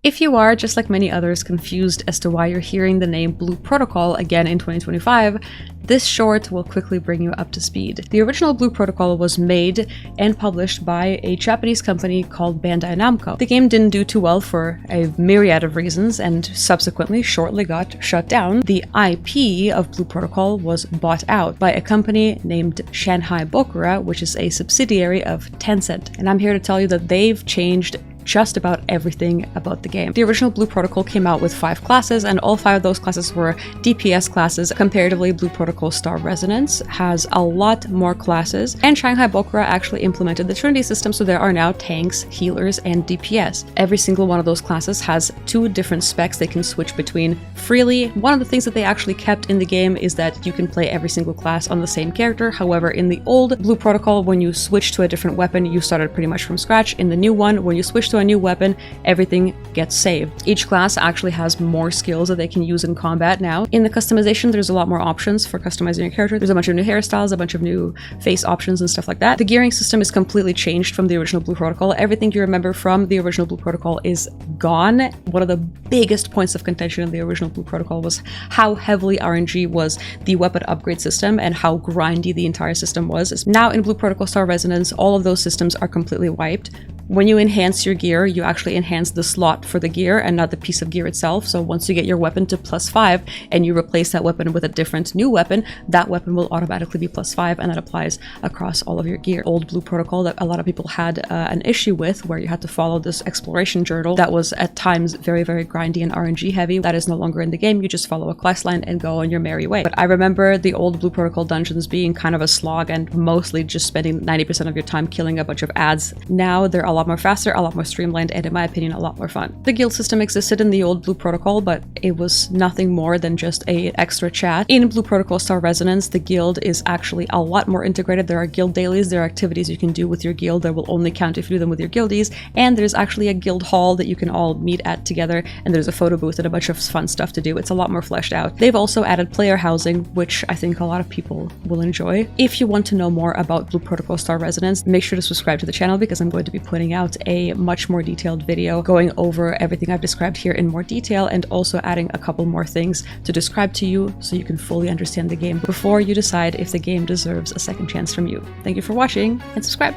If you are, just like many others, confused as to why you're hearing the name Blue Protocol again in 2025, this short will quickly bring you up to speed. The original Blue Protocol was made and published by a Japanese company called Bandai Namco. The game didn't do too well for a myriad of reasons and subsequently shortly got shut down. The IP of Blue Protocol was bought out by a company named Shanghai Bokura, which is a subsidiary of Tencent. And I'm here to tell you that they've changed just about everything about the game. The original Blue Protocol came out with 5 classes, and all 5 of those classes were DPS classes. Comparatively, Blue Protocol Star Resonance has a lot more classes, and Shanghai Bokura actually implemented the Trinity system, so there are now tanks, healers, and DPS. Every single one of those classes has 2 different specs they can switch between freely. One of the things that they actually kept in the game is that you can play every single class on the same character. However, in the old Blue Protocol, when you switched to a different weapon, you started pretty much from scratch. In the new one, when you switch to a new weapon, everything gets saved. Each class actually has more skills that they can use in combat now. In the customization, there's a lot more options for customizing your character. There's a bunch of new hairstyles, a bunch of new face options and stuff like that. The gearing system is completely changed from the original Blue Protocol. Everything you remember from the original Blue Protocol is gone. One of the biggest points of contention in the original Blue Protocol was how heavily RNG was the weapon upgrade system and how grindy the entire system was. Now in Blue Protocol Star Resonance, all of those systems are completely wiped. When you enhance your gear, you actually enhance the slot for the gear and not the piece of gear itself. So once you get your weapon to +5 and you replace that weapon with a different new weapon, that weapon will automatically be +5, and that applies across all of your gear. Old Blue Protocol that a lot of people had an issue with, where you had to follow this exploration journal that was at times very, very grindy and RNG heavy. That is no longer in the game. You just follow a quest line and go on your merry way. But I remember the old Blue Protocol dungeons being kind of a slog and mostly just spending 90% of your time killing a bunch of ads. Now they're a lot more faster, a lot more streamlined, and in my opinion, a lot more fun. The guild system existed in the old Blue Protocol, but it was nothing more than just an extra chat. In Blue Protocol Star Resonance, the guild is actually a lot more integrated. There are guild dailies, there are activities you can do with your guild that will only count if you do them with your guildies, and there's actually a guild hall that you can all meet at together, and there's a photo booth and a bunch of fun stuff to do. It's a lot more fleshed out. They've also added player housing, which I think a lot of people will enjoy. If you want to know more about Blue Protocol Star Resonance, make sure to subscribe to the channel, because I'm going to be putting out a much more detailed video going over everything I've described here in more detail, and also adding a couple more things to describe to you so you can fully understand the game before you decide if the game deserves a second chance from you. Thank you for watching, and subscribe!